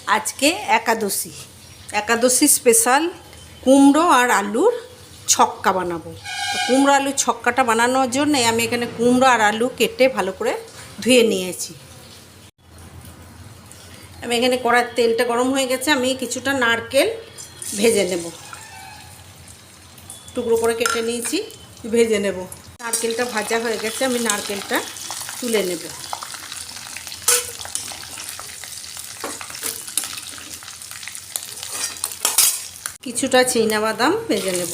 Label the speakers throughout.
Speaker 1: আজকে একাদশী স্পেশাল কুমড়ো আর আলুর ছক্কা বানাবো। তো কুমড়ো আলুর ছক্কাটা বানানোর জন্য আমি এখানে কুমড়ো আর আলু কেটে ভালো করে ধুয়ে নিয়েছি। আমি এখানে কড়ার তেলটা গরম হয়ে গেছে, আমি কিছুটা নারকেল ভেজে নেব। টুকরো করে কেটে নিয়েছি, ভেজে নেব। নারকেলটা ভাজা হয়ে গেছে, আমি নারকেলটা তুলে নেব। কিছুটা চীনাবাদাম ভেজে নেব।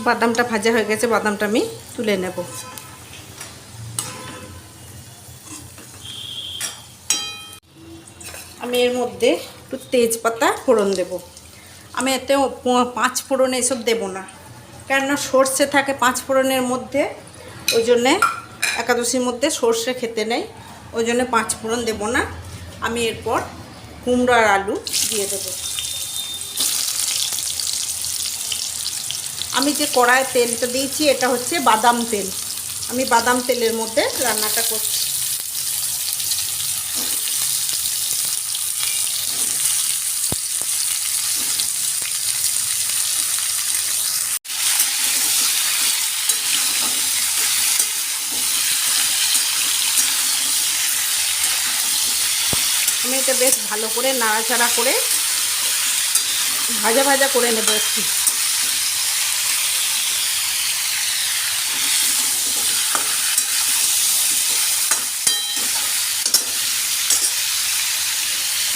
Speaker 1: বাদামটা ভাজা হয়ে গেছে, বাদামটা আমি তুলে নেব। আমি এর মধ্যে একটু তেজপাতা ফোড়ন দেব। আমি এতে 5 ফোড়ন এসব দেব না, কেননা সর্ষে থাকে 5 ফোড়নের মধ্যে, ওই জন্যে একাদশীর মধ্যে সর্ষে খেতে নেই, ওই জন্য 5 ফোড়ন দেব না। আমি এরপর কুমড়ো আর আলু দিয়ে দেব। আমি যে কড়ায় তেলটা দিয়েছি এটা হচ্ছে বাদাম তেল, আমি বাদাম তেলের মধ্যে রান্নাটা করছি। আমি এটা বেশ ভালো করে নাড়াচাড়া করে ভাজা ভাজা করে নেব একটু।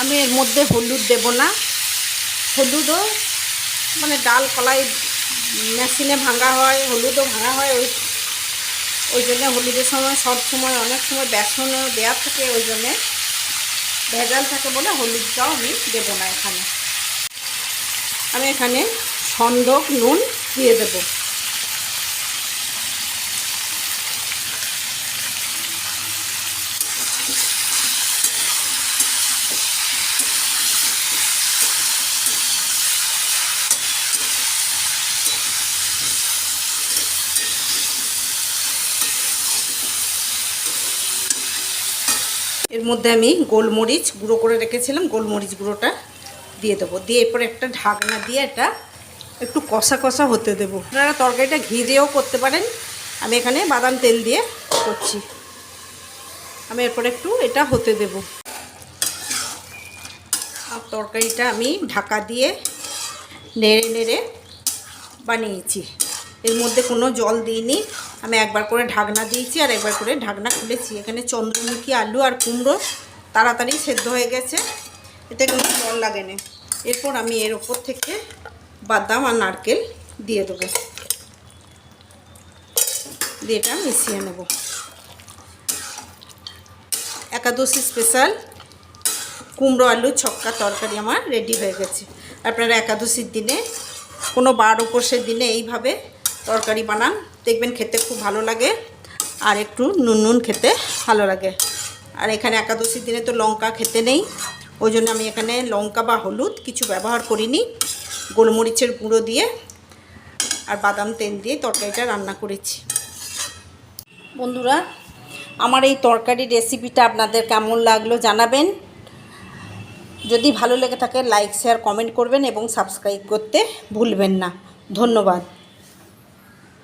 Speaker 1: আমি এর মধ্যে হলুদ দেব না, হলুদও মানে ডাল কলাই মেশিনে ভাঙা হয়, হলুদও ভাঙা হয়, ওই জন্যে হলুদের সময় সব সময় অনেক সময় বেসনও দেওয়া থাকে, ওই জন্যে ভেজাল থাকে বলে হলুদটাও আমি দেবো না। আমি এখানে সন্দক নুন দিয়ে দেব। এর মধ্যে আমি গোলমরিচ গুঁড়ো করে রেখেছিলাম, গোলমরিচ গুঁড়োটা দিয়ে দেবো। দিয়ে এরপরে একটা ঢাকনা দিয়ে এটা একটু কষা কষা হতে দেবো। আপনারা তরকারিটা ঘি দিয়েও করতে পারেন, আমি এখানে বাদাম তেল দিয়ে করছি। আমি এরপরে একটু এটা হতে দেব। আর তরকারিটা আমি ঢাকা দিয়ে নেড়ে নেড়ে বানিয়েছি, এর মধ্যে কোনো জল দিইনি। আমি একবার করে ঢাকনা দিয়েছি আর একবার করে ঢাকনা খুলেছি। এখানে চন্দ্রমুখী আলু আর কুমড়ো তাড়াতাড়ি সেদ্ধ হয়ে গেছে, এতে কোনো জল লাগে না। এরপর আমি এর ওপর থেকে বাদাম আর নারকেল দিয়ে দেবো, দিয়ে এটা মিশিয়ে নেব। একাদশী স্পেশাল কুমড়ো আলু ছক্কা তরকারি আমার রেডি হয়ে গেছে। আপনারা একাদশীর দিনে কোনো বার উপোসের দিনে এইভাবে তরকারি বানান, দেখবেন খেতে খুব ভালো লাগে আর একটু নুন নুন খেতে ভালো লাগে। আর এখানে একাদশীর দিনে তো লঙ্কা খেতে নেই, ওই জন্য আমি এখানে লঙ্কা বা হলুদ কিছু ব্যবহার করিনি, গোলমরিচের গুঁড়ো দিয়ে আর বাদাম তেল দিয়ে তরকারিটা রান্না করেছি। বন্ধুরা, আমার এই তরকারির রেসিপিটা আপনাদের কেমন লাগলো জানাবেন। যদি ভালো লেগে থাকে লাইক শেয়ার কমেন্ট করবেন এবং সাবস্ক্রাইব করতে ভুলবেন না। ধন্যবাদ।